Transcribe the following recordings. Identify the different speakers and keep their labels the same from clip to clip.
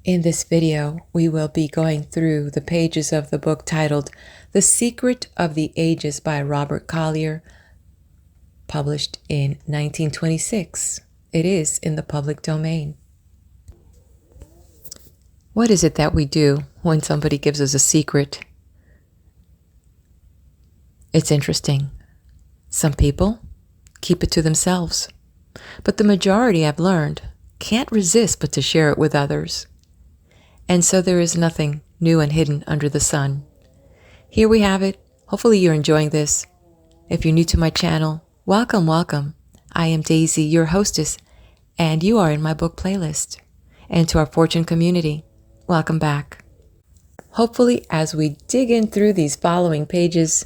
Speaker 1: In this video, we will be going through the pages of the book titled The Secret of the Ages by Robert Collier, published in 1926. It is in the public domain. What is it that we do when somebody gives us a secret? It's interesting. Some people keep it to themselves, but the majority, I've learned, can't resist but to share it with others. And so there is nothing new and hidden under the sun. Here we have it. Hopefully you're enjoying this. If you're new to my channel, welcome, welcome. I am Daisy, your hostess, and you are in my book playlist. And to our Fortune community, welcome back. Hopefully, as we dig in through these following pages,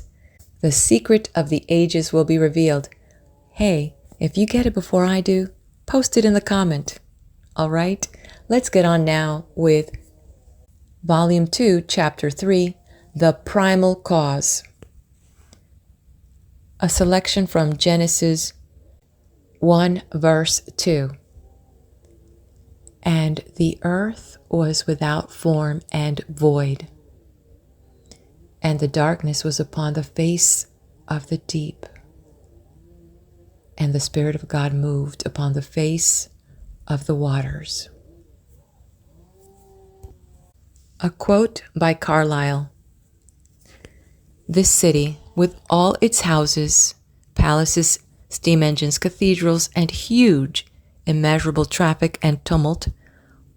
Speaker 1: the secret of the ages will be revealed. Hey, if you get it before I do, post it in the comment. All right, let's get on now with Volume 2, Chapter 3, The Primal Cause. A selection from Genesis 1, verse 2. And the earth was without form and void, and the darkness was upon the face of the deep, and the Spirit of God moved upon the face of the waters. A quote by Carlyle. This city, with all its houses, palaces, steam engines, cathedrals, and huge, immeasurable traffic and tumult,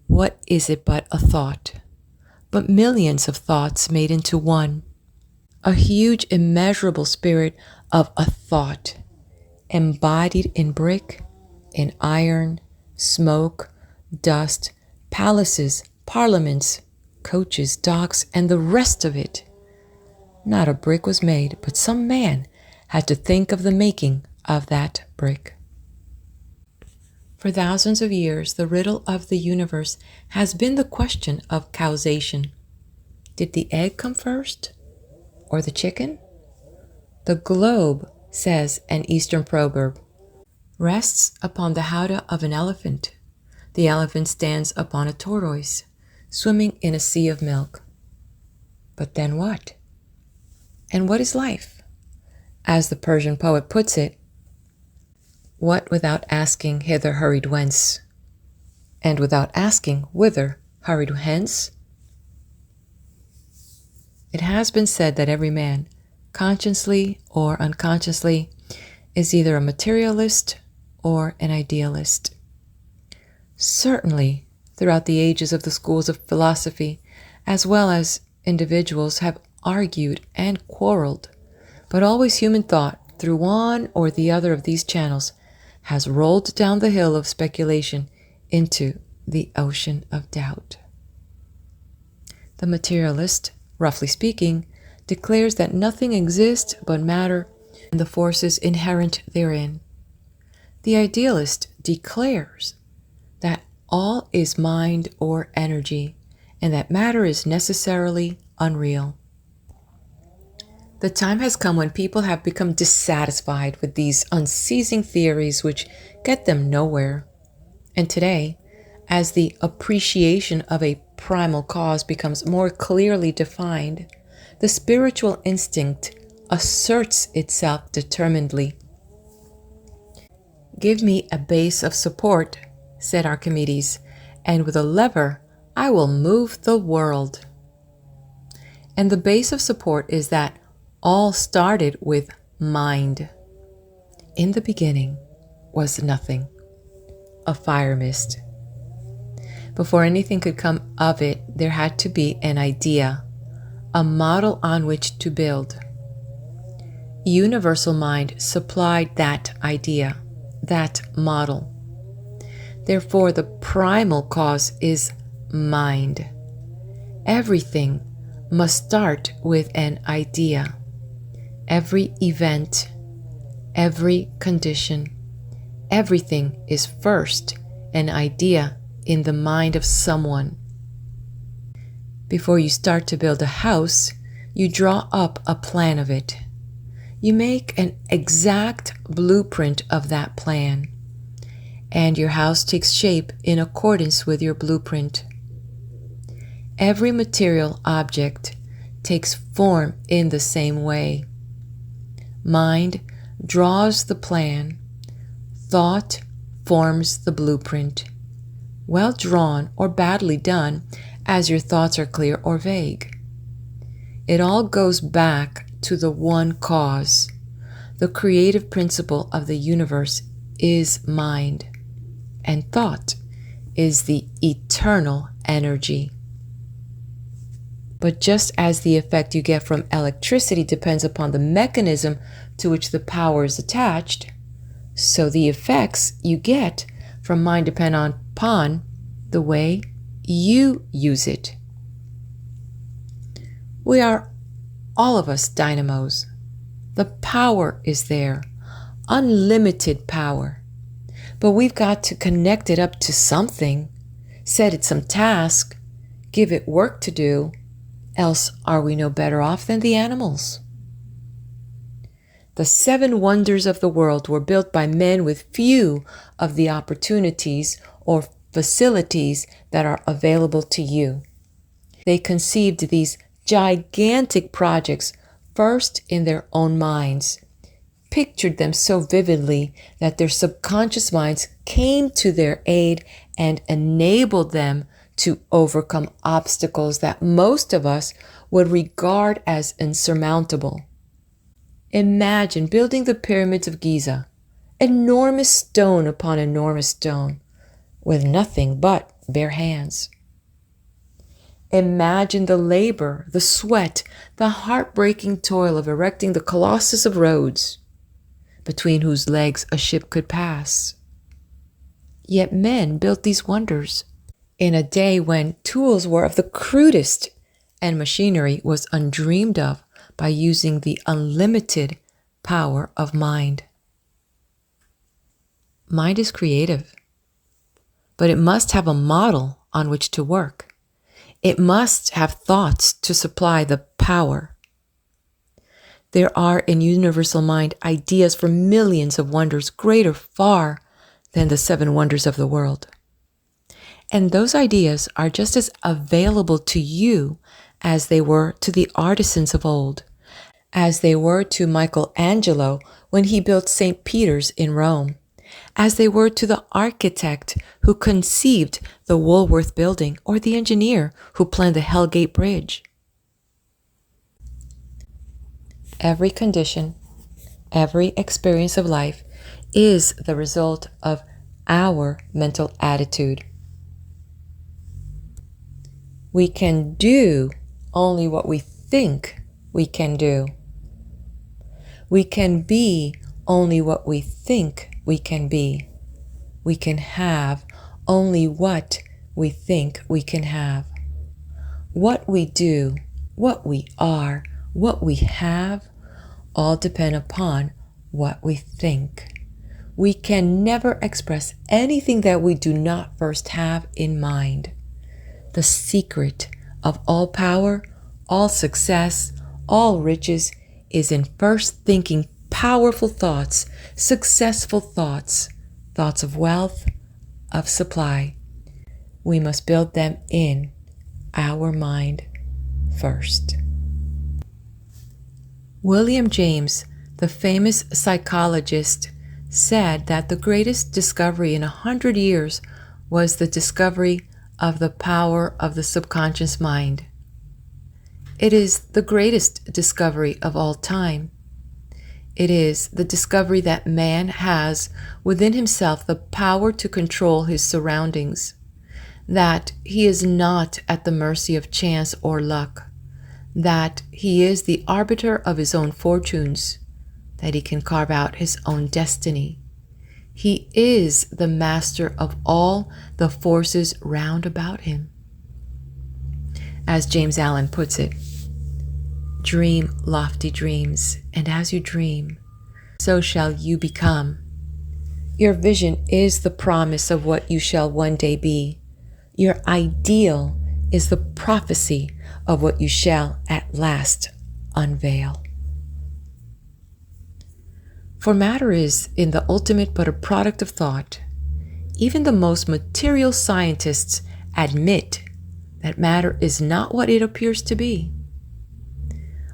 Speaker 1: what is it but a thought? But millions of thoughts made into one. A huge, immeasurable spirit of a thought, embodied in brick, in iron, smoke, dust, palaces, parliaments, coaches, docks, and the rest of it. Not a brick was made, but some man had to think of the making of that brick. For thousands of years, the riddle of the universe has been the question of causation. Did the egg come first, or the chicken? The globe, says an Eastern proverb, rests upon the howdah of an elephant. The elephant stands upon a tortoise, swimming in a sea of milk. But then what? And what is life? As the Persian poet puts it, what without asking hither hurried whence? And without asking whither hurried hence? It has been said that every man, consciously or unconsciously, is either a materialist or an idealist. Certainly, throughout the ages of the schools of philosophy, as well as individuals have argued and quarreled, but always human thought, through one or the other of these channels, has rolled down the hill of speculation into the ocean of doubt. The materialist, roughly speaking, declares that nothing exists but matter and the forces inherent therein. The idealist declares that all is mind or energy, and that matter is necessarily unreal. The time has come when people have become dissatisfied with these unceasing theories which get them nowhere. And today, as the appreciation of a primal cause becomes more clearly defined, the spiritual instinct asserts itself determinedly. Give me a base of support, said Archimedes, and with a lever I will move the world. And the base of support is that all started with mind. In the beginning was nothing, a fire mist. Before anything could come of it, there had to be an idea, a model on which to build. Universal mind supplied that idea, that model. Therefore, the primal cause is mind. Everything must start with an idea. Every event, every condition, everything is first an idea in the mind of someone. Before you start to build a house, you draw up a plan of it. You make an exact blueprint of that plan, and your house takes shape in accordance with your blueprint. Every material object takes form in the same way. Mind draws the plan. Thought forms the blueprint. Well drawn or badly done, as your thoughts are clear or vague. It all goes back to the one cause. The creative principle of the universe is mind, and thought is the eternal energy. But just as the effect you get from electricity depends upon the mechanism to which the power is attached, so the effects you get from mind depend upon the way you use it. We are all of us dynamos. The power is there, unlimited power. But we've got to connect it up to something, set it some task, give it work to do, else are we no better off than the animals? The 7 wonders of the world were built by men with few of the opportunities or facilities that are available to you. They conceived these gigantic projects first in their own minds, pictured them so vividly that their subconscious minds came to their aid and enabled them to overcome obstacles that most of us would regard as insurmountable. Imagine building the pyramids of Giza, enormous stone upon enormous stone, with nothing but bare hands. Imagine the labor, the sweat, the heartbreaking toil of erecting the Colossus of Rhodes, between whose legs a ship could pass. Yet men built these wonders in a day when tools were of the crudest and machinery was undreamed of by using the unlimited power of mind. Mind is creative, but it must have a model on which to work. It must have thoughts to supply the power. There are in universal mind ideas for millions of wonders greater far than the 7 wonders of the world. And those ideas are just as available to you as they were to the artisans of old, as they were to Michelangelo when he built St. Peter's in Rome, as they were to the architect who conceived the Woolworth Building or the engineer who planned the Hell Gate Bridge. Every condition, every experience of life is the result of our mental attitude. We can do only what we think we can do. We can be only what we think we can be. We can have only what we think we can have. What we do, what we are, what we have, all depend upon what we think. We can never express anything that we do not first have in mind. The secret of all power, all success, all riches is in first thinking powerful thoughts, successful thoughts, thoughts of wealth, of supply. We must build them in our mind first. William James, the famous psychologist, said that the greatest discovery in 100 years was the discovery of the power of the subconscious mind. It is the greatest discovery of all time. It is the discovery that man has within himself the power to control his surroundings, that he is not at the mercy of chance or luck, that he is the arbiter of his own fortunes, that he can carve out his own destiny. He is the master of all the forces round about him. As James Allen puts it, dream lofty dreams, and as you dream, so shall you become. Your vision is the promise of what you shall one day be. Your ideal is the prophecy of what you shall at last unveil. For matter is, in the ultimate, but a product of thought. Even the most material scientists admit that matter is not what it appears to be.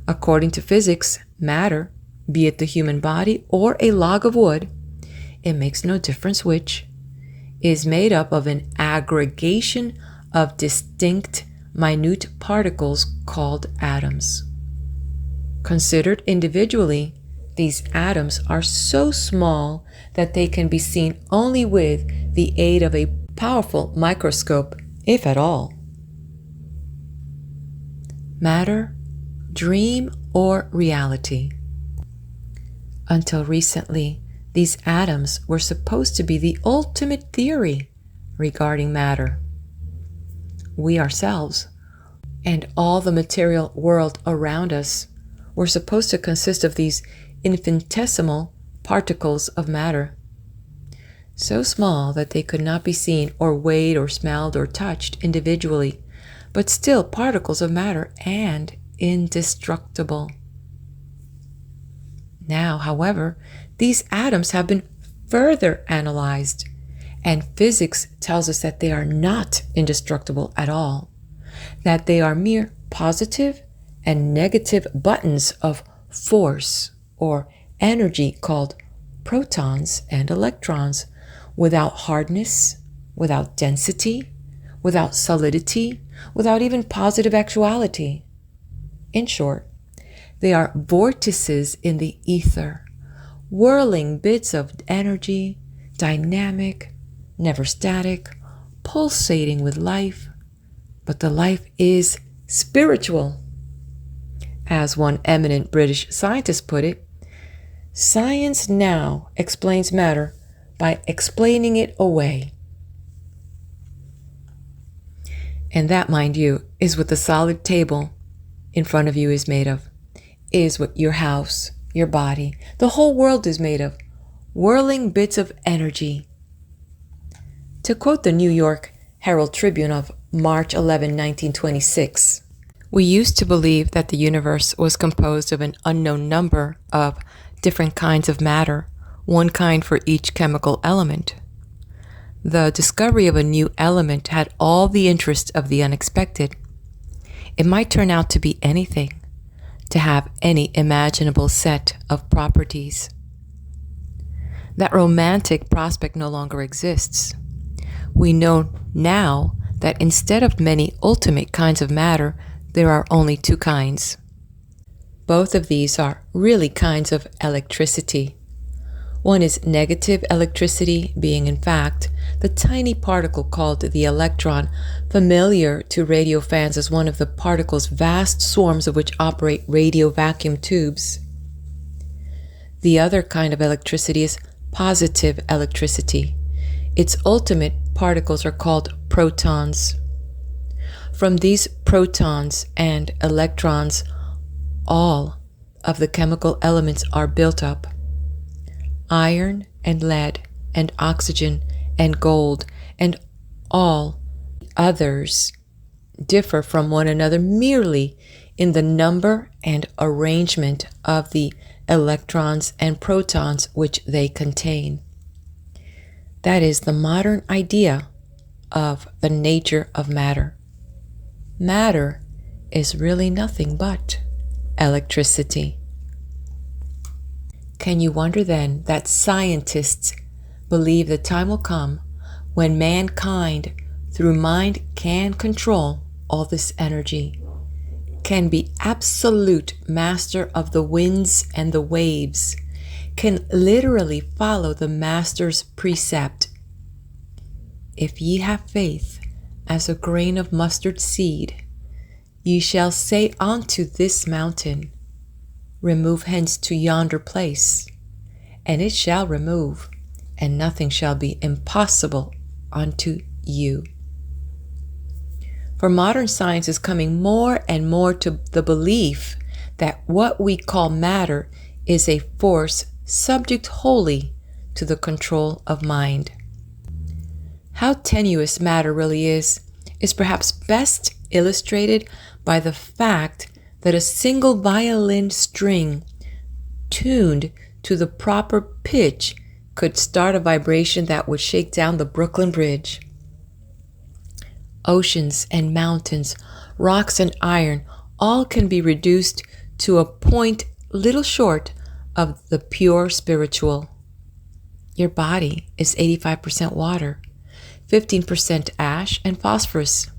Speaker 1: According to physics, matter, be it the human body or a log of wood, it makes no difference which, is made up of an aggregation of distinct, minute particles called atoms. Considered individually, these atoms are so small that they can be seen only with the aid of a powerful microscope, if at all. Matter, dream, or reality? Until recently, these atoms were supposed to be the ultimate theory regarding matter. We ourselves, and all the material world around us, were supposed to consist of these infinitesimal particles of matter, so small that they could not be seen or weighed or smelled or touched individually, but still particles of matter and indestructible. Now, however, these atoms have been further analyzed, and physics tells us that they are not indestructible at all, that they are mere positive and negative buttons of force or energy called protons and electrons, without hardness, without density, without solidity, without even positive actuality. In short, they are vortices in the ether, whirling bits of energy, dynamic, never static, pulsating with life, but the life is spiritual. As one eminent British scientist put it, science now explains matter by explaining it away. And that, mind you, is what the solid table in front of you is made of, is what your house, your body, the whole world is made of, whirling bits of energy. To quote the New York Herald Tribune of March 11, 1926, we used to believe that the universe was composed of an unknown number of different kinds of matter, one kind for each chemical element. The discovery of a new element had all the interest of the unexpected. It might turn out to be anything, to have any imaginable set of properties. That romantic prospect no longer exists. We know now that instead of many ultimate kinds of matter, there are only two kinds. Both of these are really kinds of electricity. One is negative electricity, being in fact the tiny particle called the electron, familiar to radio fans as one of the particles vast swarms of which operate radio vacuum tubes. The other kind of electricity is positive electricity. Its ultimate particles are called protons. From these protons and electrons, all of the chemical elements are built up. Iron and lead and oxygen and gold and all others differ from one another merely in the number and arrangement of the electrons and protons which they contain. That is the modern idea of the nature of matter. Matter is really nothing but electricity. Can you wonder then that scientists believe the time will come when mankind, through mind, can control all this energy, can be absolute master of the winds and the waves, can literally follow the master's precept? If ye have faith as a grain of mustard seed, ye shall say unto this mountain, remove hence to yonder place, and it shall remove, and nothing shall be impossible unto you. For modern science is coming more and more to the belief that what we call matter is a force subject wholly to the control of mind. How tenuous matter really is perhaps best illustrated by the fact that a single violin string tuned to the proper pitch could start a vibration that would shake down the Brooklyn Bridge. Oceans and mountains, rocks and iron, all can be reduced to a point little short of the pure spiritual. Your body is 85% water, 15% ash and phosphorus,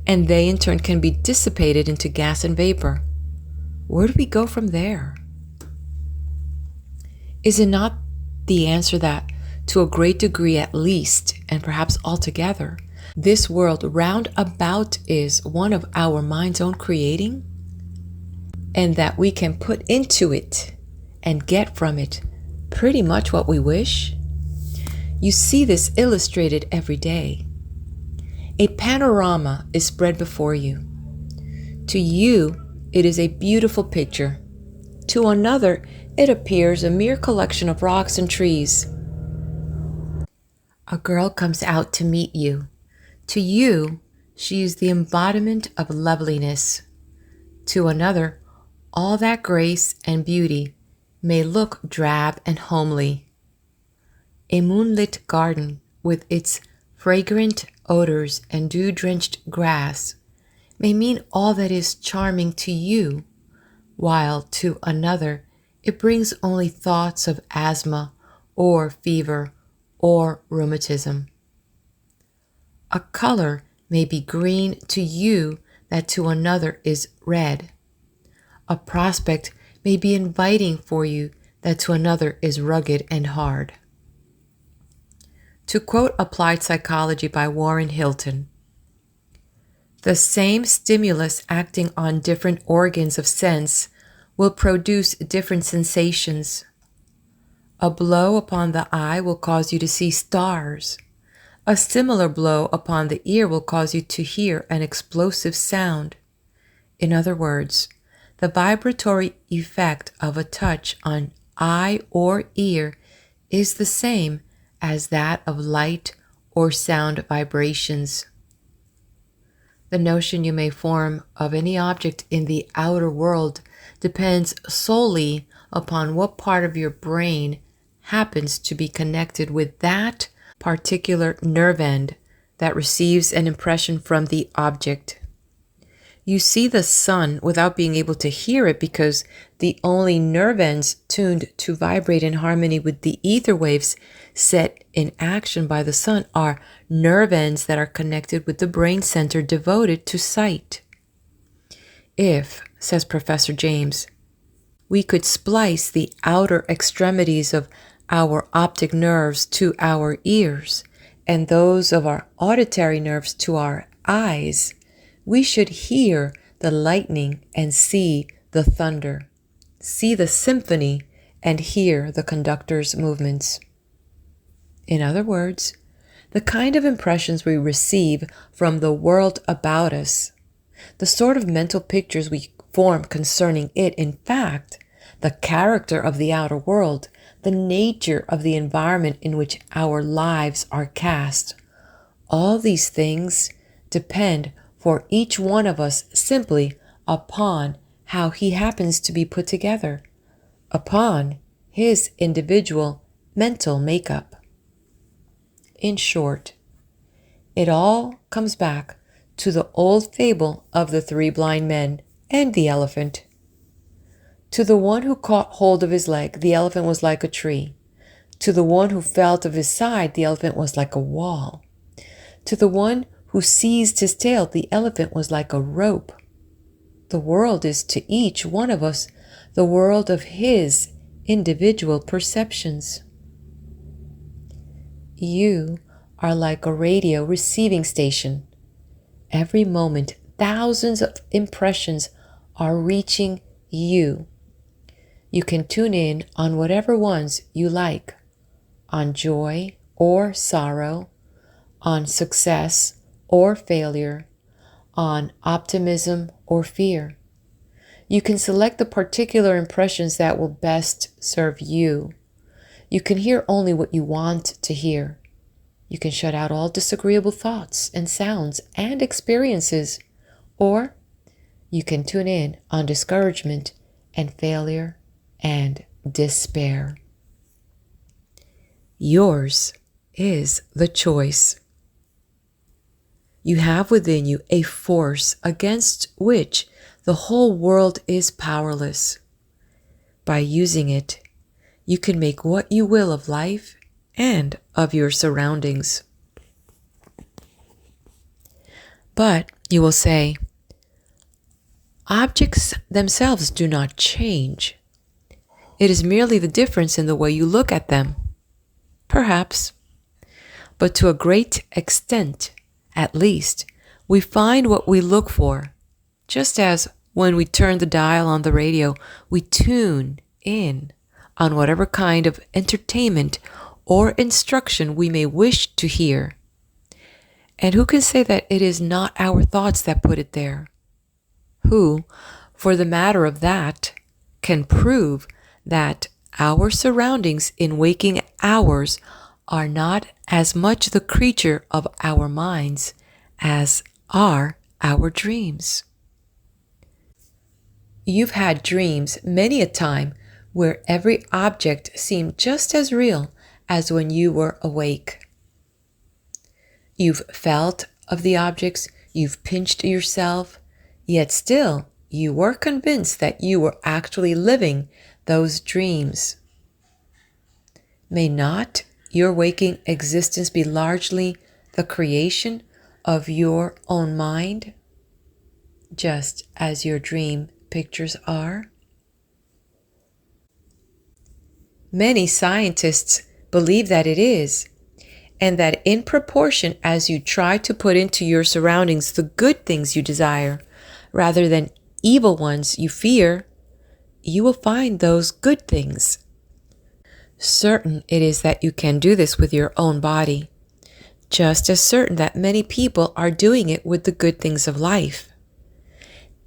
Speaker 1: and they in turn can be dissipated into gas and vapor. Where do we go from there? Is it not the answer that, to a great degree at least, and perhaps altogether, this world round about is one of our mind's own creating, and that we can put into it and get from it pretty much what we wish? You see this illustrated every day. A panorama is spread before you. To you, it is a beautiful picture. To another, it appears a mere collection of rocks and trees. A girl comes out to meet you. To you, she is the embodiment of loveliness. To another, all that grace and beauty may look drab and homely. A moonlit garden with its fragrant odors and dew-drenched grass may mean all that is charming to you, while to another it brings only thoughts of asthma or fever or rheumatism. A color may be green to you that to another is red. A prospect may be inviting for you that to another is rugged and hard. To quote Applied Psychology by Warren Hilton, the same stimulus acting on different organs of sense will produce different sensations. A blow upon the eye will cause you to see stars. A similar blow upon the ear will cause you to hear an explosive sound. In other words, the vibratory effect of a touch on eye or ear is the same as that of light or sound vibrations. The notion you may form of any object in the outer world depends solely upon what part of your brain happens to be connected with that particular nerve end that receives an impression from the object. You see the sun without being able to hear it because the only nerve ends tuned to vibrate in harmony with the ether waves set in action by the sun are nerve ends that are connected with the brain center devoted to sight. If, says Professor James, we could splice the outer extremities of our optic nerves to our ears and those of our auditory nerves to our eyes, we should hear the lightning and see the thunder, see the symphony and hear the conductor's movements. In other words, the kind of impressions we receive from the world about us, the sort of mental pictures we form concerning it, in fact, the character of the outer world, the nature of the environment in which our lives are cast, all these things depend for each one of us simply upon how he happens to be put together, upon his individual mental makeup. In short, it all comes back to the old fable of the three blind men and the elephant. To the one who caught hold of his leg, the elephant was like a tree. To the one who felt of his side, the elephant was like a wall. To the one who seized his tail, the elephant was like a rope. The world is to each one of us the world of his individual perceptions. You are like a radio receiving station. Every moment, thousands of impressions are reaching you. You can tune in on whatever ones you like, on joy or sorrow, on success or failure, on optimism or fear. You can select the particular impressions that will best serve you. You can hear only what you want to hear. You can shut out all disagreeable thoughts and sounds and experiences, or you can tune in on discouragement and failure and despair. Yours is the choice. You have within you a force against which the whole world is powerless. By using it, you can make what you will of life and of your surroundings. But you will say, objects themselves do not change. It is merely the difference in the way you look at them. Perhaps. But to a great extent, at least, we find what we look for, just as when we turn the dial on the radio, we tune in on whatever kind of entertainment or instruction we may wish to hear. And who can say that it is not our thoughts that put it there? Who, for the matter of that, can prove that our surroundings in waking hours are not as much the creature of our minds as are our dreams? You've had dreams many a time where every object seemed just as real as when you were awake. You've felt of the objects, you've pinched yourself, yet still you were convinced that you were actually living those dreams. May not your waking existence be largely the creation of your own mind, just as your dream pictures are? Many scientists believe that it is, and that in proportion as you try to put into your surroundings the good things you desire, rather than evil ones you fear, you will find those good things. Certain it is that you can do this with your own body, just as certain that many people are doing it with the good things of life.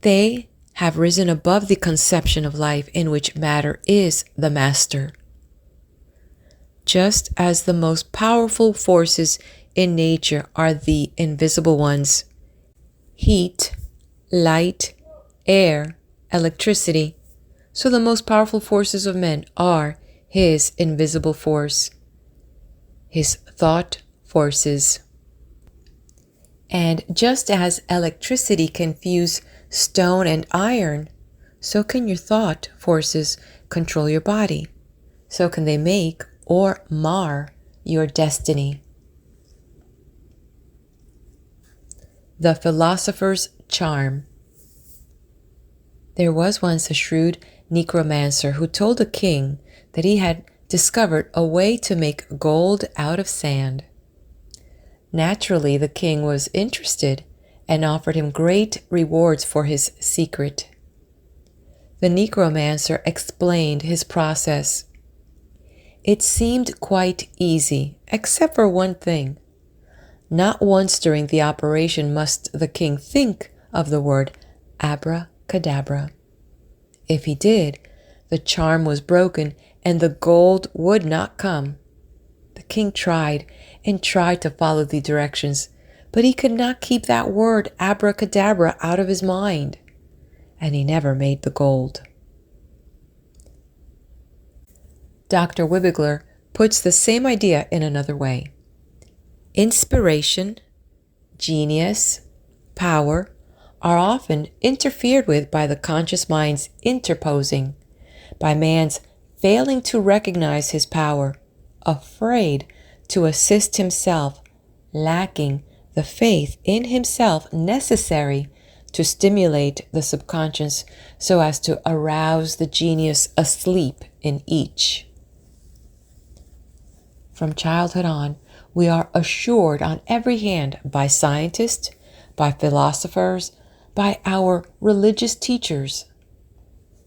Speaker 1: They have risen above the conception of life in which matter is the master. Just as the most powerful forces in nature are the invisible ones, heat, light, air, electricity, so the most powerful forces of men are his invisible force, his thought forces. And just as electricity can fuse stone and iron, so can your thought forces control your body. So can they make or mar your destiny. The Philosopher's Charm. There was once a shrewd necromancer who told a king that he had discovered a way to make gold out of sand. Naturally, the king was interested and offered him great rewards for his secret. The necromancer explained his process. It seemed quite easy, except for one thing. Not once during the operation must the king think of the word abracadabra. If he did, the charm was broken and the gold would not come. The king tried and tried to follow the directions, but he could not keep that word abracadabra out of his mind, and he never made the gold. Dr. Wibigler puts the same idea in another way. Inspiration, genius, power are often interfered with by the conscious mind's interposing, by man's failing to recognize his power, afraid to assist himself, lacking the faith in himself necessary to stimulate the subconscious so as to arouse the genius asleep in each. From childhood on, we are assured on every hand by scientists, by philosophers, by our religious teachers,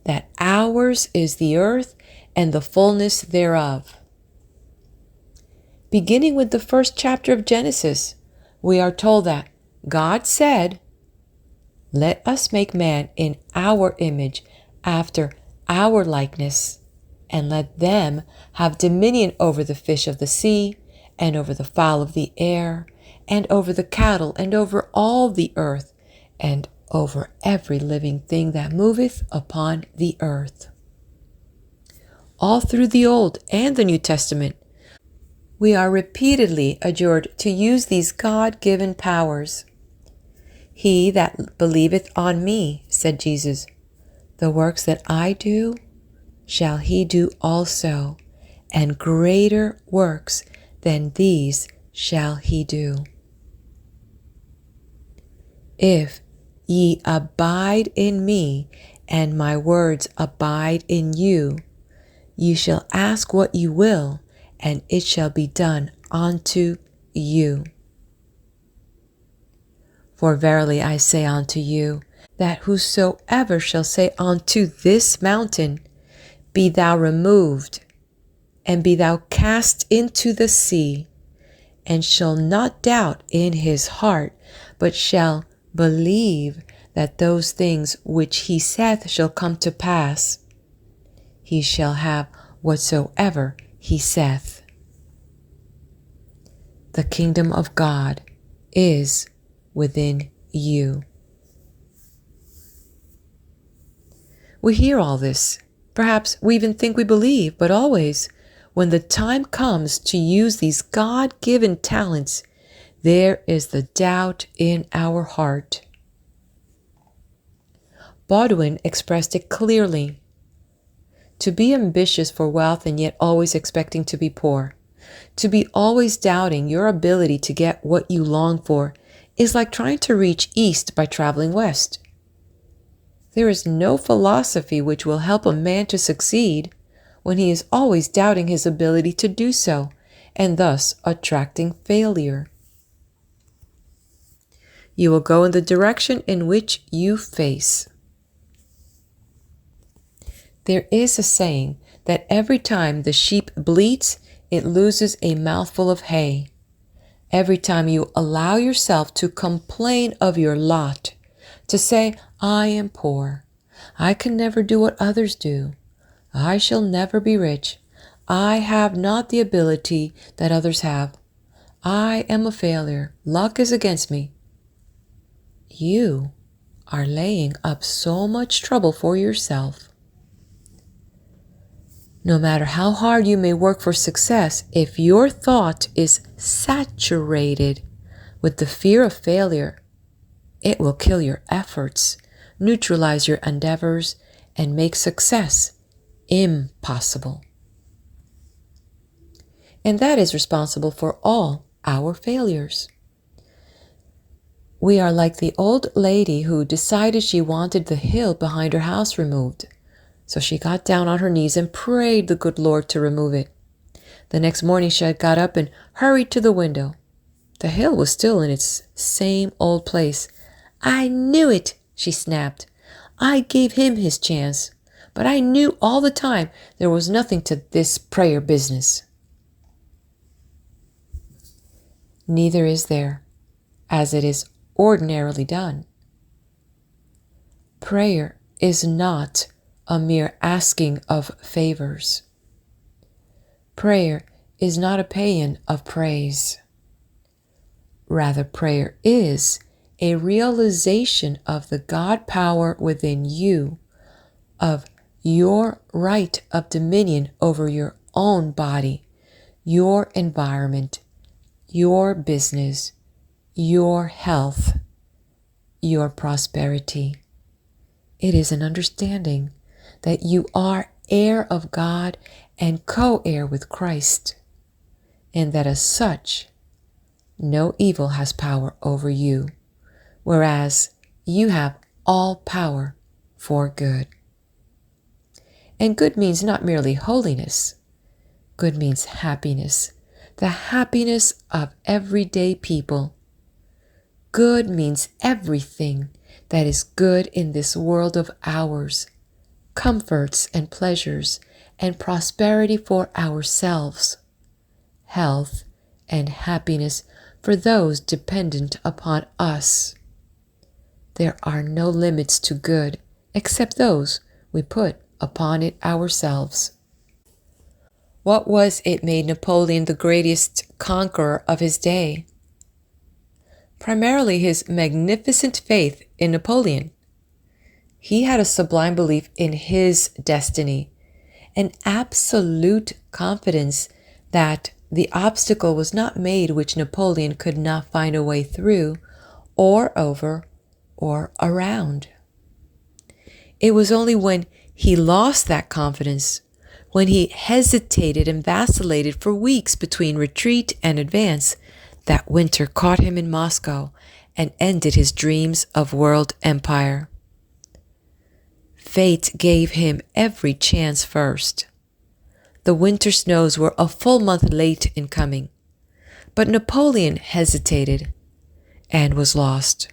Speaker 1: that ours is the earth and the fullness thereof. Beginning with the first chapter of Genesis, we are told that God said, "Let us make man in our image, after our likeness, and let them have dominion over the fish of the sea, and over the fowl of the air, and over the cattle, and over all the earth, and over every living thing that moveth upon the earth." All through the Old and the New Testament, we are repeatedly adjured to use these God-given powers. He that believeth on me, said Jesus, the works that I do shall he do also, and greater works than these shall he do. If ye abide in me, and my words abide in you, ye shall ask what ye will, and it shall be done unto you. For verily I say unto you, that whosoever shall say unto this mountain, Be thou removed, and be thou cast into the sea, and shall not doubt in his heart, but shall believe that those things which he saith shall come to pass, he shall have whatsoever he saith. The kingdom of God is within you. We hear all this. Perhaps we even think we believe, but always, when the time comes to use these God-given talents, there is the doubt in our heart. Baldwin expressed it clearly. To be ambitious for wealth and yet always expecting to be poor, to be always doubting your ability to get what you long for, is like trying to reach east by traveling west. There is no philosophy which will help a man to succeed when he is always doubting his ability to do so, and thus attracting failure. You will go in the direction in which you face. There is a saying that every time the sheep bleats, it loses a mouthful of hay. Every time you allow yourself to complain of your lot, to say, I am poor, I can never do what others do, I shall never be rich, I have not the ability that others have, I am a failure, luck is against me, you are laying up so much trouble for yourself. No matter how hard you may work for success, if your thought is saturated with the fear of failure, it will kill your efforts, neutralize your endeavors, and make success impossible. And that is responsible for all our failures. We are like the old lady who decided she wanted the hill behind her house removed. So she got down on her knees and prayed the good Lord to remove it. The next morning she had got up and hurried to the window. The hill was still in its same old place. I knew it, she snapped. I gave him his chance, but I knew all the time there was nothing to this prayer business. Neither is there, as it is ordinarily done. Prayer is not a mere asking of favors. Prayer is not a paean of praise. Rather, prayer is a realization of the God power within you, of your right of dominion over your own body, your environment, your business, your health, your prosperity. It is an understanding that you are heir of God and co-heir with Christ, and that as such, no evil has power over you, whereas you have all power for good. And good means not merely holiness. Good means happiness, the happiness of everyday people. Good means everything that is good in this world of ours, comforts and pleasures and prosperity for ourselves, health and happiness for those dependent upon us. There are no limits to good except those we put upon it ourselves. What was it made Napoleon the greatest conqueror of his day? Primarily his magnificent faith in Napoleon. He had a sublime belief in his destiny, an absolute confidence that the obstacle was not made which Napoleon could not find a way through, or over, or around. It was only when he lost that confidence, when he hesitated and vacillated for weeks between retreat and advance, that winter caught him in Moscow and ended his dreams of world empire. Fate gave him every chance first. The winter snows were a full month late in coming, but Napoleon hesitated and was lost.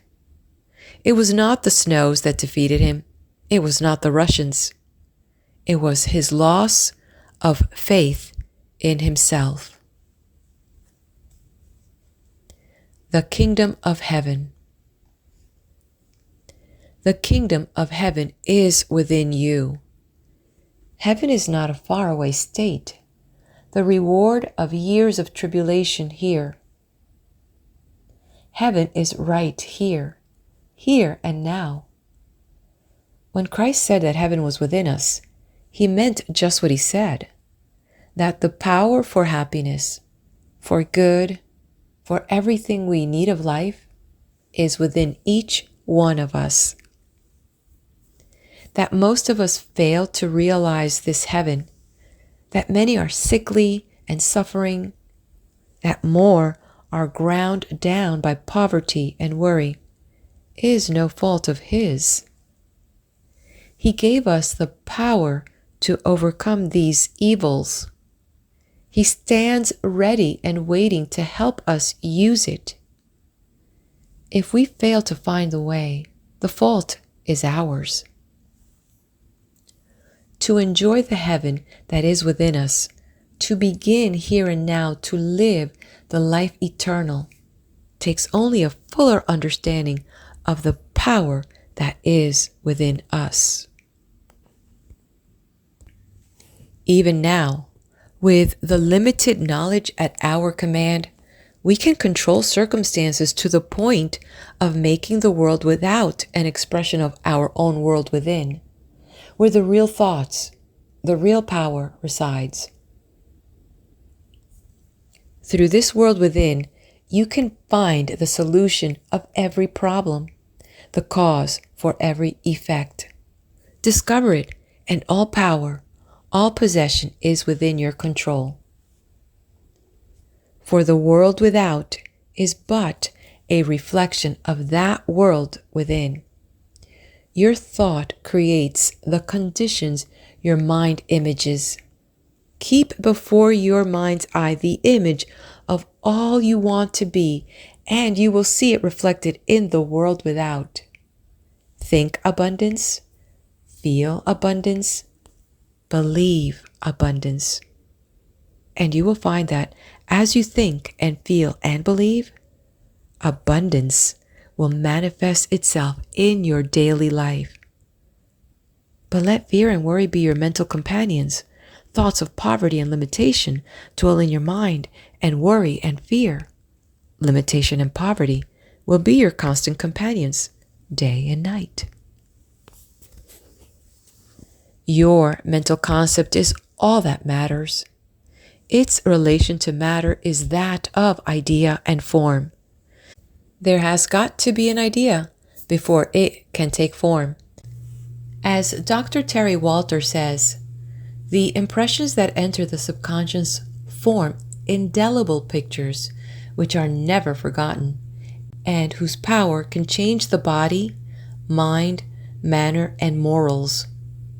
Speaker 1: It was not the snows that defeated him. It was not the Russians. It was his loss of faith in himself. The kingdom of heaven. The kingdom of heaven is within you. Heaven is not a faraway state, the reward of years of tribulation here. Heaven is right here and now. When Christ said that heaven was within us, he meant just what he said, that the power for happiness, for good, for everything we need of life is within each one of us. That most of us fail to realize this heaven, that many are sickly and suffering, that more are ground down by poverty and worry, is no fault of his. He gave us the power to overcome these evils. He stands ready and waiting to help us use it. If we fail to find the way, the fault is ours. To enjoy the heaven that is within us, to begin here and now to live the life eternal, takes only a fuller understanding of the power that is within us. Even now, with the limited knowledge at our command, we can control circumstances to the point of making the world without an expression of our own world within, where the real thoughts, the real power resides. Through this world within, you can find the solution of every problem, the cause for every effect. Discover it, and all power, all possession is within your control. For the world without is but a reflection of that world within. Your thought creates the conditions your mind images. Keep before your mind's eye the image of all you want to be, and you will see it reflected in the world without. Think abundance, feel abundance, believe abundance. And you will find that as you think and feel and believe, abundance will manifest itself in your daily life. But let fear and worry be your mental companions. Thoughts of poverty and limitation dwell in your mind, and worry and fear, limitation and poverty, will be your constant companions, day and night. Your mental concept is all that matters. Its relation to matter is that of idea and form. There has got to be an idea before it can take form. As Dr. Terry Walter says, the impressions that enter the subconscious form indelible pictures which are never forgotten, and whose power can change the body, mind, manner, and morals,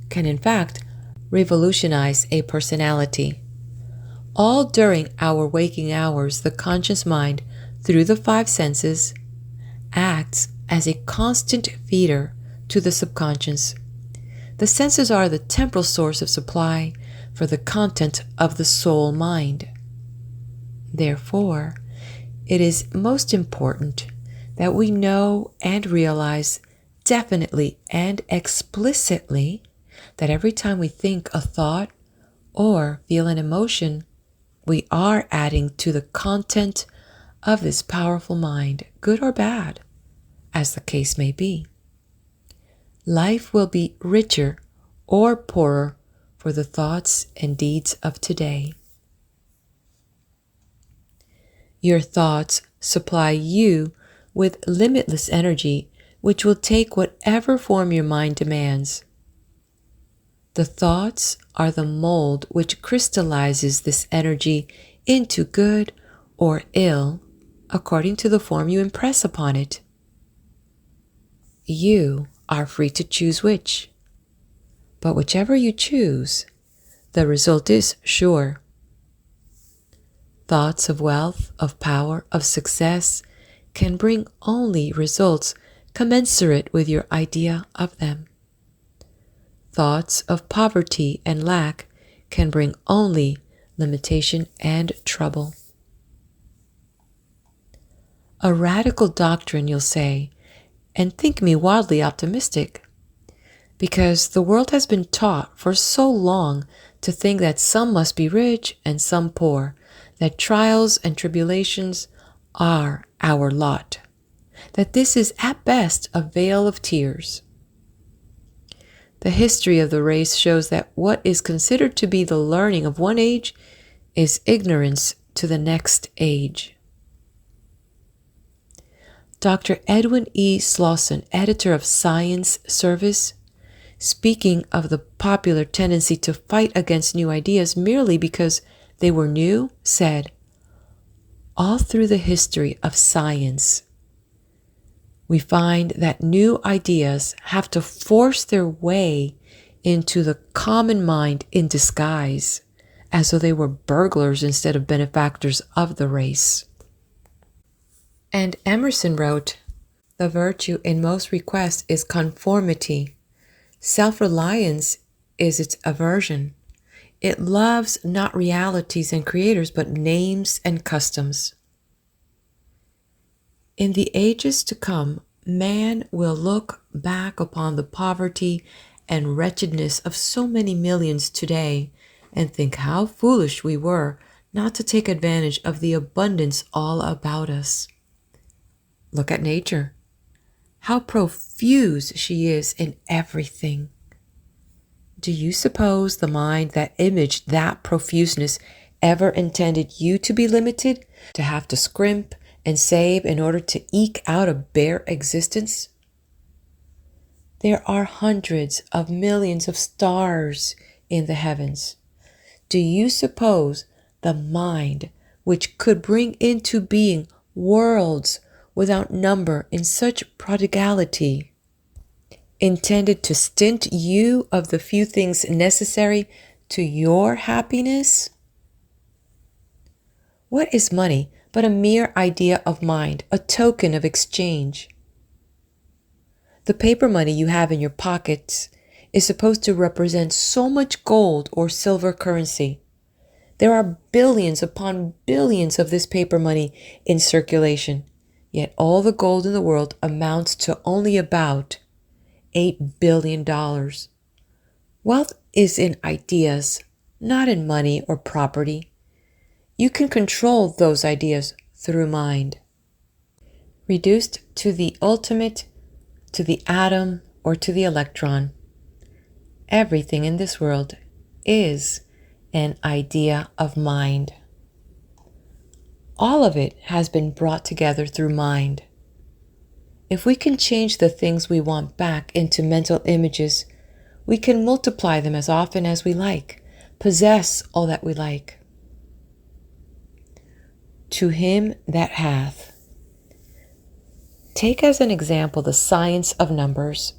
Speaker 1: can in fact revolutionize a personality. All during our waking hours, the conscious mind, through the five senses, acts as a constant feeder to the subconscious. The senses are the temporal source of supply for the content of the soul mind. Therefore, it is most important that we know and realize definitely and explicitly that every time we think a thought or feel an emotion, we are adding to the content of this powerful mind, good or bad, as the case may be. Life will be richer or poorer for the thoughts and deeds of today. Your thoughts supply you with limitless energy, which will take whatever form your mind demands. The thoughts are the mold which crystallizes this energy into good or ill according to the form you impress upon it. You are free to choose which, but whichever you choose, the result is sure. Thoughts of wealth, of power, of success can bring only results commensurate with your idea of them. Thoughts of poverty and lack can bring only limitation and trouble. A radical doctrine, you'll say, and think me wildly optimistic, because the world has been taught for so long to think that some must be rich and some poor, that trials and tribulations are our lot, that this is at best a vale of tears. The history of the race shows that what is considered to be the learning of one age is ignorance to the next age. Dr. Edwin E. Slauson, editor of Science Service, speaking of the popular tendency to fight against new ideas merely because they were new, said, "All through the history of science, we find that new ideas have to force their way into the common mind in disguise, as though they were burglars instead of benefactors of the race." And Emerson wrote, "The virtue in most requests is conformity. Self-reliance is its aversion. It loves not realities and creators, but names and customs." In the ages to come, man will look back upon the poverty and wretchedness of so many millions today and think how foolish we were not to take advantage of the abundance all about us. Look at nature. How profuse she is in everything. Do you suppose the mind that imaged that profuseness ever intended you to be limited, to have to scrimp and save in order to eke out a bare existence? There are hundreds of millions of stars in the heavens. Do you suppose the mind which could bring into being worlds without number in such prodigality intended to stint you of the few things necessary to your happiness? What is money but a mere idea of mind, a token of exchange? The paper money you have in your pockets is supposed to represent so much gold or silver currency. There are billions upon billions of this paper money in circulation, yet all the gold in the world amounts to only about $8 billion. Wealth is in ideas, not in money or property. You can control those ideas through mind. Reduced to the ultimate, to the atom, or to the electron, everything in this world is an idea of mind. All of it has been brought together through mind. If we can change the things we want back into mental images, we can multiply them as often as we like, possess all that we like. To him that hath. Take as an example the science of numbers.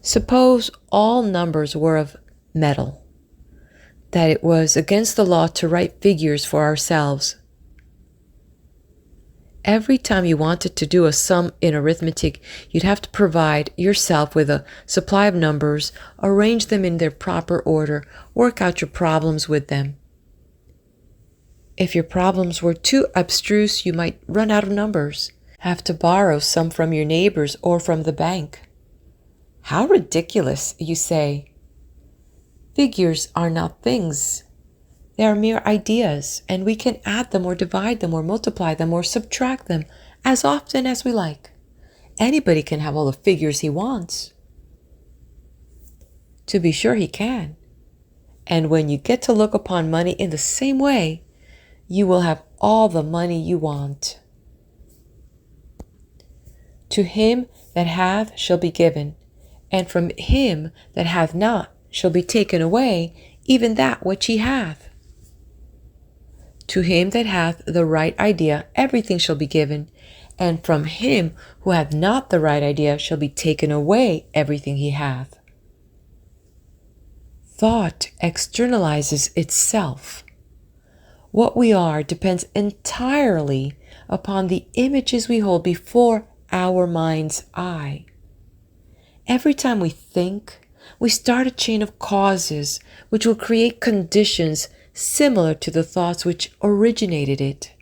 Speaker 1: Suppose all numbers were of metal, that it was against the law to write figures for ourselves. Every time you wanted to do a sum in arithmetic, you'd have to provide yourself with a supply of numbers, arrange them in their proper order, work out your problems with them. If your problems were too abstruse, you might run out of numbers, have to borrow some from your neighbors or from the bank. How ridiculous, you say. Figures are not things. They are mere ideas, and we can add them or divide them or multiply them or subtract them as often as we like. Anybody can have all the figures he wants. To be sure he can. And when you get to look upon money in the same way, you will have all the money you want. To him that hath shall be given, and from him that hath not shall be taken away even that which he hath. To him that hath the right idea everything shall be given, and from him who hath not the right idea shall be taken away everything he hath. Thought externalizes itself. What we are depends entirely upon the images we hold before our mind's eye. Every time we think, we start a chain of causes which will create conditions similar to the thoughts which originated it.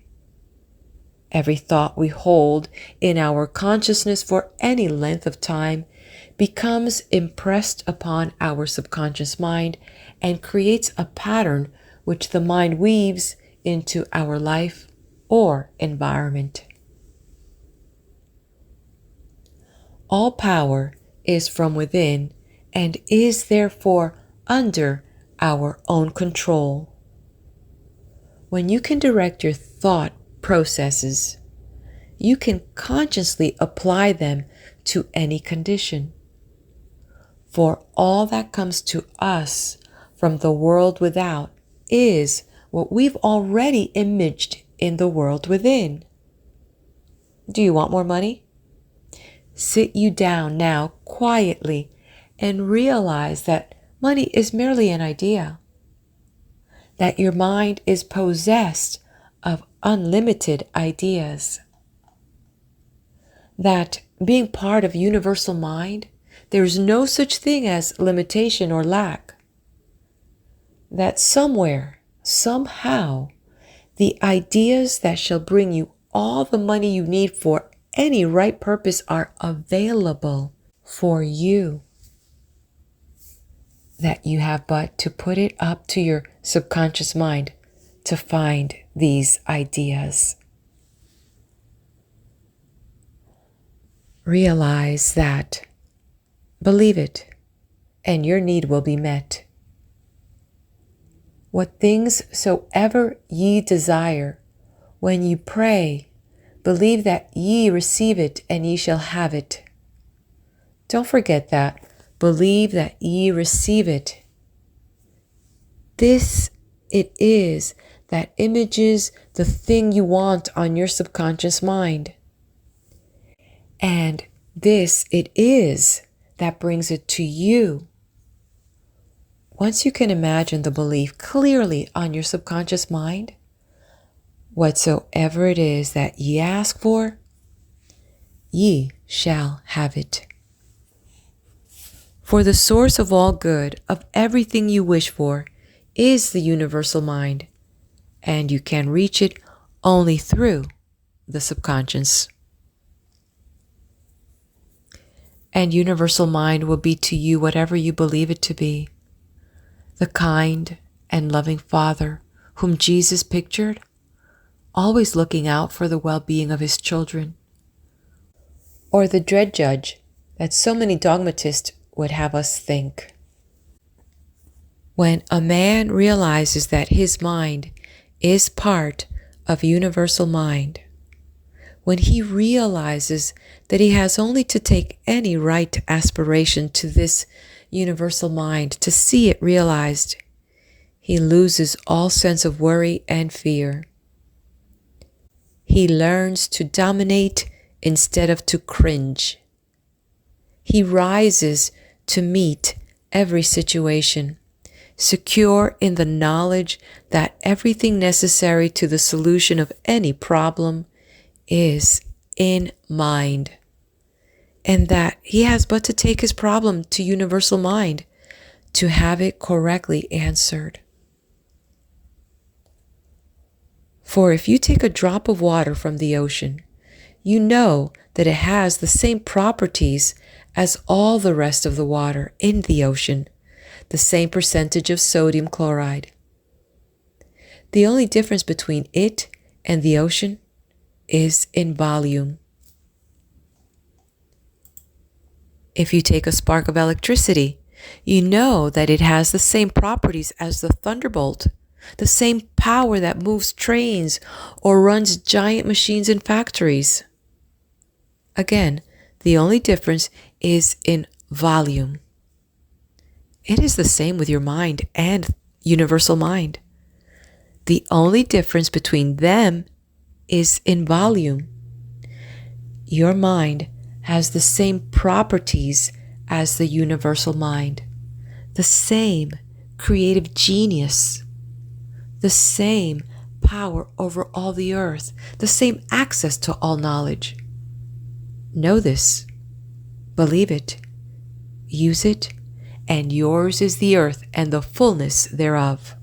Speaker 1: Every thought we hold in our consciousness for any length of time becomes impressed upon our subconscious mind and creates a pattern which the mind weaves into our life or environment. All power is from within and is therefore under our own control. When you can direct your thought processes, you can consciously apply them to any condition. For all that comes to us from the world without is what we've already imaged in the world within. Do you want more money? Sit you down now quietly and realize that money is merely an idea, that your mind is possessed of unlimited ideas, that being part of universal mind, there is no such thing as limitation or lack, that somewhere, somehow, the ideas that shall bring you all the money you need for any right purpose are available for you, that you have but to put it up to your subconscious mind to find these ideas. Realize that, believe it, and your need will be met. What things soever ye desire, when ye pray, believe that ye receive it, and ye shall have it. Don't forget that. Believe that ye receive it. This it is that images the thing you want on your subconscious mind. And this it is that brings it to you. Once you can imagine the belief clearly on your subconscious mind, whatsoever it is that ye ask for, ye shall have it. For the source of all good, of everything you wish for, is the universal mind, and you can reach it only through the subconscious. And universal mind will be to you whatever you believe it to be. The kind and loving Father whom Jesus pictured, always looking out for the well-being of his children. Or the dread judge that so many dogmatists would have us think. When a man realizes that his mind is part of universal mind, when he realizes that he has only to take any right aspiration to this universal mind to see it realized, he loses all sense of worry and fear. He learns to dominate instead of to cringe. He rises to meet every situation, secure in the knowledge that everything necessary to the solution of any problem is in mind, and that he has but to take his problem to universal mind to have it correctly answered. For if you take a drop of water from the ocean, you know that it has the same properties as all the rest of the water in the ocean, the same percentage of sodium chloride. The only difference between it and the ocean is in volume. If you take a spark of electricity, you know that it has the same properties as the thunderbolt, the same power that moves trains or runs giant machines in factories. Again, The only difference is in volume. It is the same with your mind and universal mind. The only difference between them is in volume. Your mind has the same properties as the universal mind, the same creative genius, the same power over all the earth, the same access to all knowledge. Know this, believe it, use it, and yours is the earth and the fullness thereof.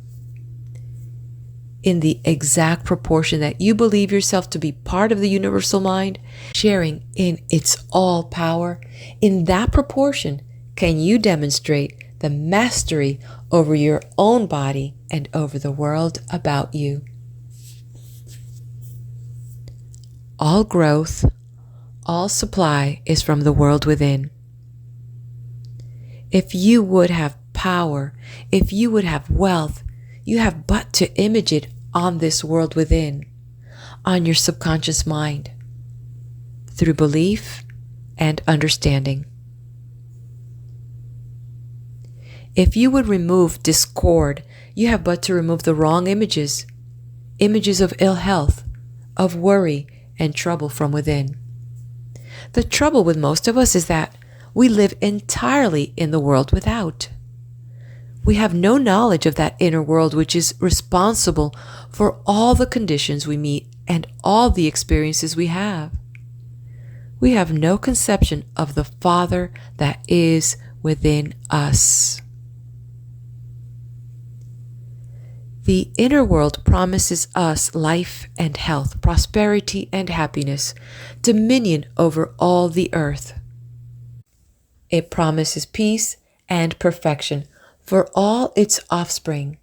Speaker 1: In the exact proportion that you believe yourself to be part of the universal mind, sharing in its all power, in that proportion can you demonstrate the mastery over your own body and over the world about you. All growth, all supply is from the world within. If you would have power, if you would have wealth, you have but to image it on this world within, on your subconscious mind, through belief and understanding. If you would remove discord, you have but to remove the wrong images, images of ill health, of worry and trouble from within. The trouble with most of us is that we live entirely in the world without. We have no knowledge of that inner world which is responsible for all the conditions we meet and all the experiences we have. We have no conception of the Father that is within us. The inner world promises us life and health, prosperity and happiness, dominion over all the earth. It promises peace and perfection for all its offspring.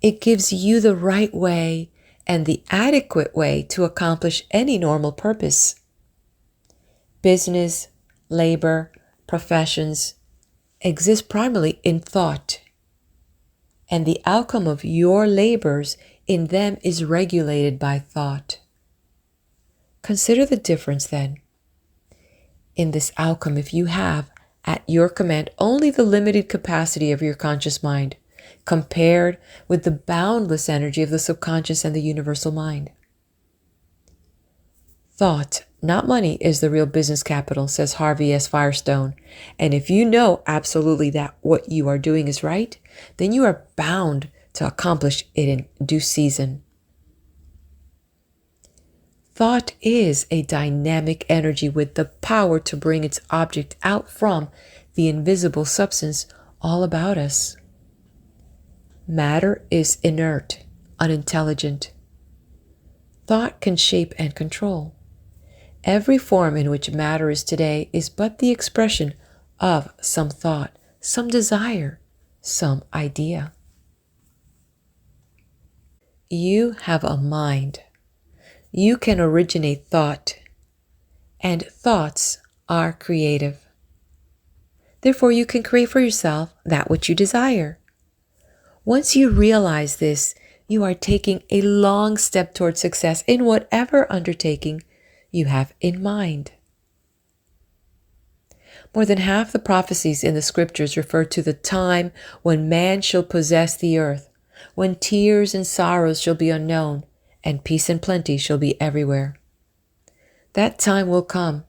Speaker 1: It gives you the right way and the adequate way to accomplish any normal purpose. Business, labor, professions exist primarily in thought, and the outcome of your labors in them is regulated by thought. Consider the difference then. In this outcome, if you have at your command only the limited capacity of your conscious mind, compared with the boundless energy of the subconscious and the universal mind. Thought, not money, is the real business capital, says Harvey S. Firestone. And if you know absolutely that what you are doing is right, then you are bound to accomplish it in due season. Thought is a dynamic energy with the power to bring its object out from the invisible substance all about us. Matter is inert, unintelligent. Thought can shape and control. Every form in which matter is today is but the expression of some thought, some desire, some idea. You have a mind. You can originate thought, and thoughts are creative. Therefore, you can create for yourself that which you desire. Once you realize this, you are taking a long step toward success in whatever undertaking you have in mind. More than half the prophecies in the scriptures refer to the time when man shall possess the earth, when tears and sorrows shall be unknown, and peace and plenty shall be everywhere. That time will come.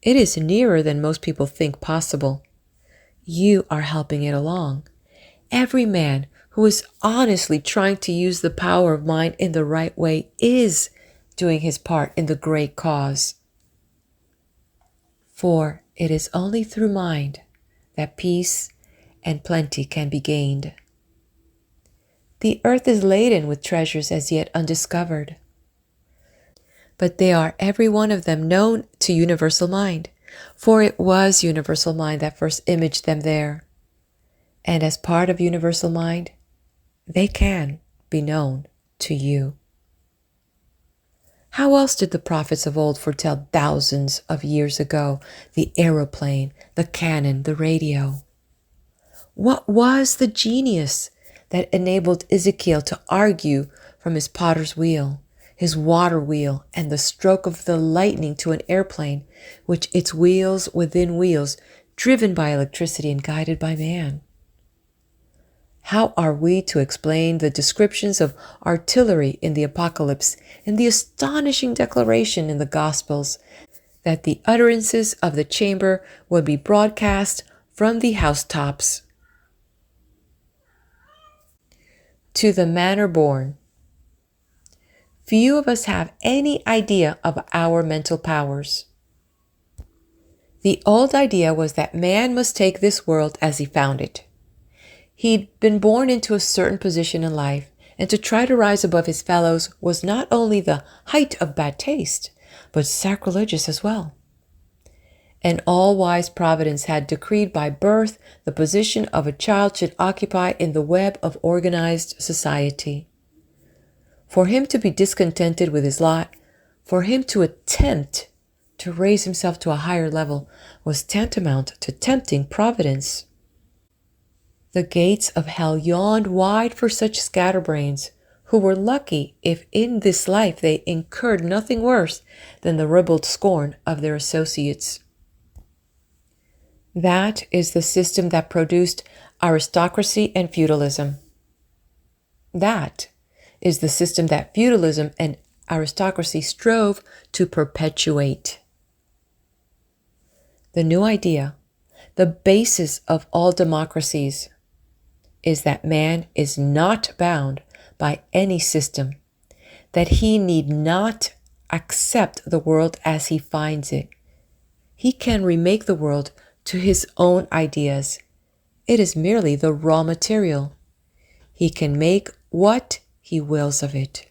Speaker 1: It is nearer than most people think possible. You are helping it along. Every man who is honestly trying to use the power of mind in the right way is doing his part in the great cause. For it is only through mind that peace and plenty can be gained. The earth is laden with treasures as yet undiscovered, but they are every one of them known to universal mind, for it was universal mind that first imaged them there. And as part of universal mind, they can be known to you. How else did the prophets of old foretell thousands of years ago the aeroplane, the cannon, the radio? What was the genius that enabled Ezekiel to argue from his potter's wheel, his water wheel, and the stroke of the lightning to an airplane, which its wheels within wheels, driven by electricity and guided by man. How are we to explain the descriptions of artillery in the Apocalypse and the astonishing declaration in the Gospels that the utterances of the chamber would be broadcast from the housetops? To the manner born. Few of us have any idea of our mental powers. The old idea was that man must take this world as he found it. He'd been born into a certain position in life, and to try to rise above his fellows was not only the height of bad taste, but sacrilegious as well. An all-wise providence had decreed by birth the position of a child should occupy in the web of organized society. For him to be discontented with his lot, for him to attempt to raise himself to a higher level, was tantamount to tempting Providence. The gates of hell yawned wide for such scatterbrains, who were lucky if in this life they incurred nothing worse than the ribald scorn of their associates. That is the system that produced aristocracy and feudalism. That is the system that feudalism and aristocracy strove to perpetuate. The new idea, the basis of all democracies, is that man is not bound by any system, that he need not accept the world as he finds it. He can remake the world to his own ideas. It is merely the raw material. He can make what he wills of it.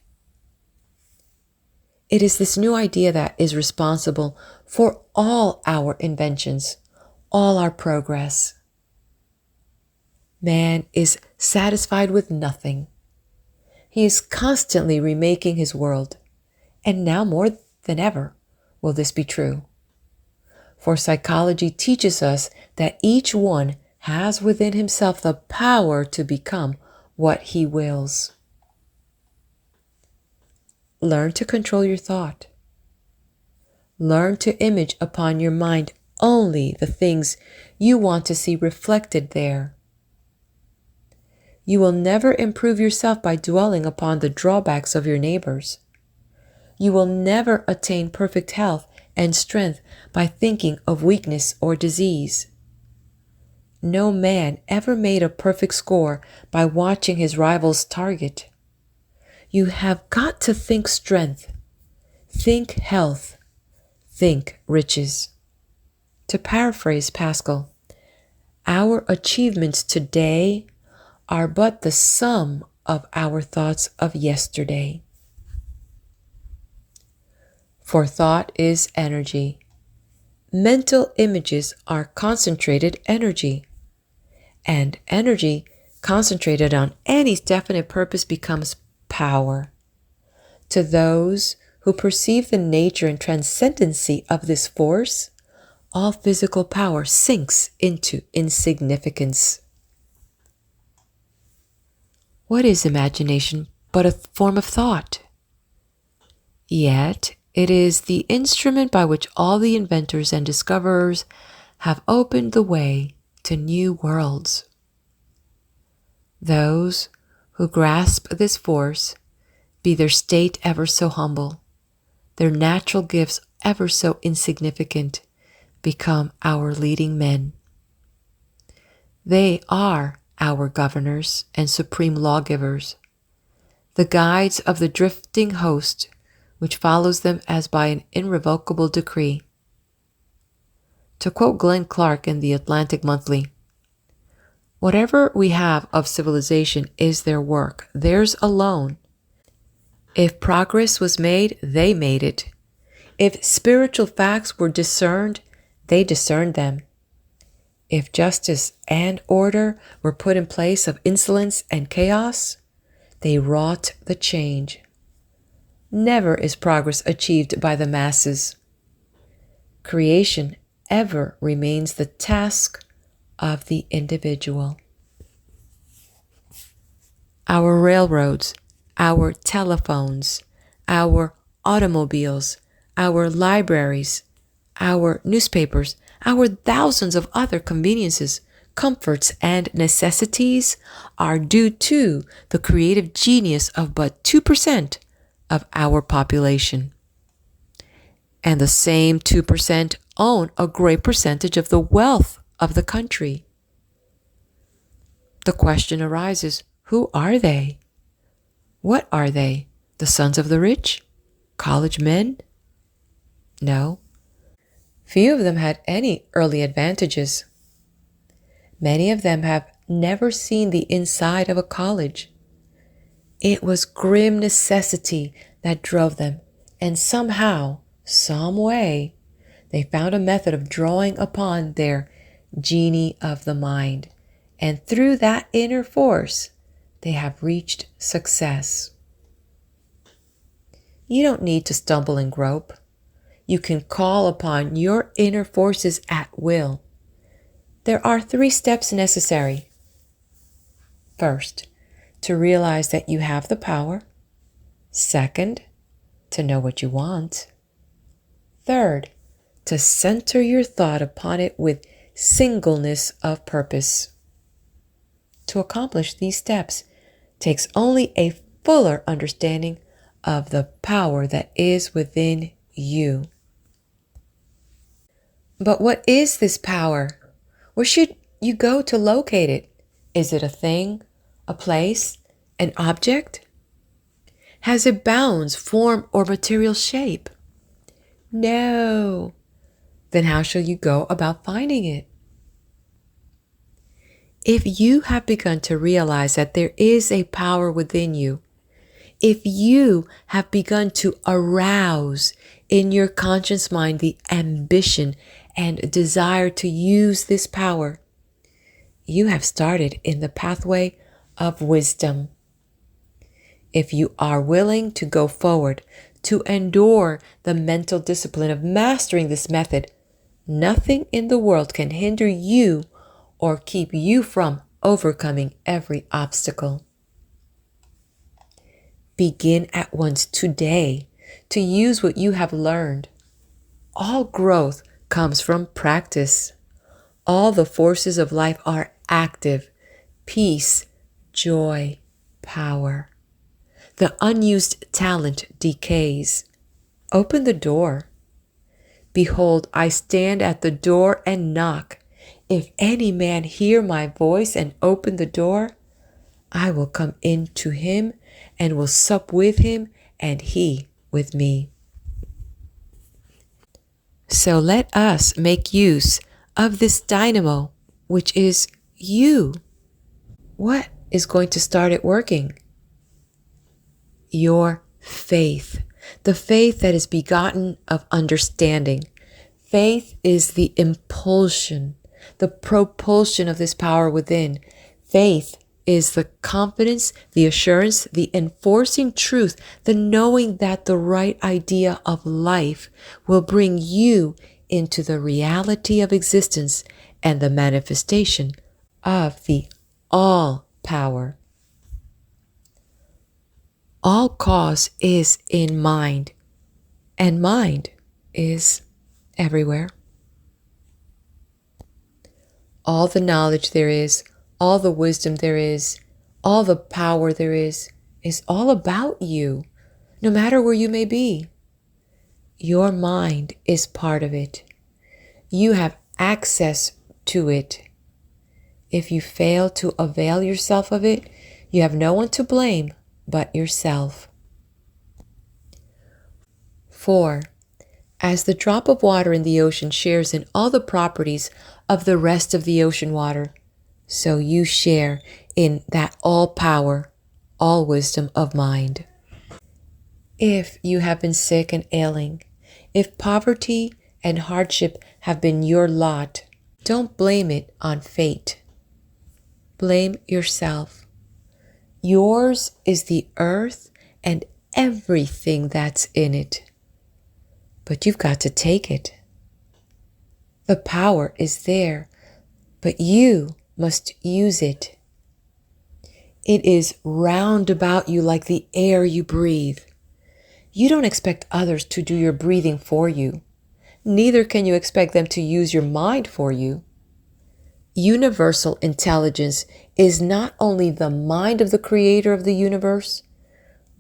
Speaker 1: It is this new idea that is responsible for all our inventions, all our progress. Man is satisfied with nothing. He is constantly remaking his world, and now more than ever will this be true. For psychology teaches us that each one has within himself the power to become what he wills. Learn to control your thought. Learn to image upon your mind only the things you want to see reflected there. You will never improve yourself by dwelling upon the drawbacks of your neighbors. You will never attain perfect health and strength by thinking of weakness or disease. No man ever made a perfect score by watching his rival's target. You have got to think strength, think health, think riches. To paraphrase Pascal, our achievements today are but the sum of our thoughts of yesterday. For thought is energy. Mental images are concentrated energy. And energy concentrated on any definite purpose becomes power. To those who perceive the nature and transcendency of this force, all physical power sinks into insignificance. What is imagination but a form of thought? Yet it is the instrument by which all the inventors and discoverers have opened the way to new worlds. Those who grasp this force, be their state ever so humble, their natural gifts ever so insignificant, become our leading men. They are our governors and supreme lawgivers, the guides of the drifting host, which follows them as by an irrevocable decree. To quote Glenn Clark in the Atlantic Monthly, "Whatever we have of civilization is their work, theirs alone. If progress was made, they made it. If spiritual facts were discerned, they discerned them. If justice and order were put in place of insolence and chaos, they wrought the change. Never is progress achieved by the masses. Creation ever remains the task of the individual." Our railroads, our telephones, our automobiles, our libraries, our newspapers, our thousands of other conveniences, comforts, and necessities are due to the creative genius of but 2% of our population. And the same 2% own a great percentage of the wealth of the country. The question arises, who are they? What are they? The sons of the rich? College men? No. Few of them had any early advantages. Many of them have never seen the inside of a college. It was grim necessity that drove them, and somehow, some way, they found a method of drawing upon their genie of the mind, and through that inner force, they have reached success. You don't need to stumble and grope. You can call upon your inner forces at will. There are 3 steps necessary. First, to realize that you have the power. Second, to know what you want. Third, to center your thought upon it with singleness of purpose. To accomplish these steps takes only a fuller understanding of the power that is within you. But what is this power? Where should you go to locate it? Is it a thing, a place, an object? Has it bounds, form, or material shape? No. Then how shall you go about finding it? If you have begun to realize that there is a power within you, if you have begun to arouse in your conscious mind the ambition and desire to use this power, you have started in the pathway of wisdom. If you are willing to go forward, to endure the mental discipline of mastering this method, nothing in the world can hinder you or keep you from overcoming every obstacle. Begin at once today to use what you have learned. All growth comes from practice. All the forces of life are active. Peace, joy, power. The unused talent decays. Open the door. Behold, I stand at the door and knock. If any man hear my voice and open the door, I will come in to him and will sup with him and he with me. So let us make use of this dynamo, which is you. What is going to start it working? Your faith, the faith that is begotten of understanding. Faith is the impulsion, the propulsion of this power within. Faith is the confidence, the assurance, the enforcing truth, the knowing that the right idea of life will bring you into the reality of existence and the manifestation of the all power. All cause is in mind, and mind is everywhere. All the knowledge there is, all the wisdom there is, all the power there is all about you, no matter where you may be. Your mind is part of it. You have access to it. If you fail to avail yourself of it, you have no one to blame but yourself. 4. As the drop of water in the ocean shares in all the properties of the rest of the ocean water, so you share in that all power, all wisdom of mind. If you have been sick and ailing, if poverty and hardship have been your lot, don't blame it on fate. Blame yourself. Yours is the earth and everything that's in it. But you've got to take it. The power is there, but you must use it. It is round about you like the air you breathe. You don't expect others to do your breathing for you. Neither can you expect them to use your mind for you. Universal intelligence is not only the mind of the creator of the universe,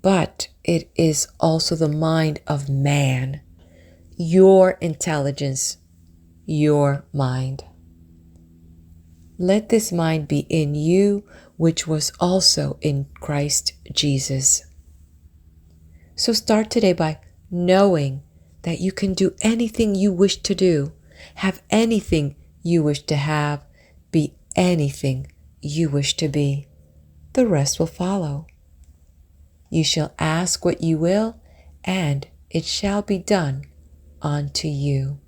Speaker 1: but it is also the mind of man. Your intelligence, your mind. Let this mind be in you, which was also in Christ Jesus. So start today by knowing that you can do anything you wish to do, have anything you wish to have, be anything you wish to be. The rest will follow. You shall ask what you will, and it shall be done unto you.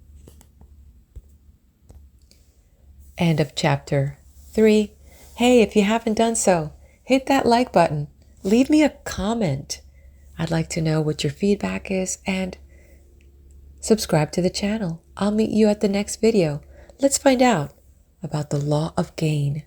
Speaker 1: End of chapter 3. Hey, if you haven't done so, hit that like button. Leave me a comment. I'd like to know what your feedback is, and subscribe to the channel. I'll meet you at the next video. Let's find out about the law of gain.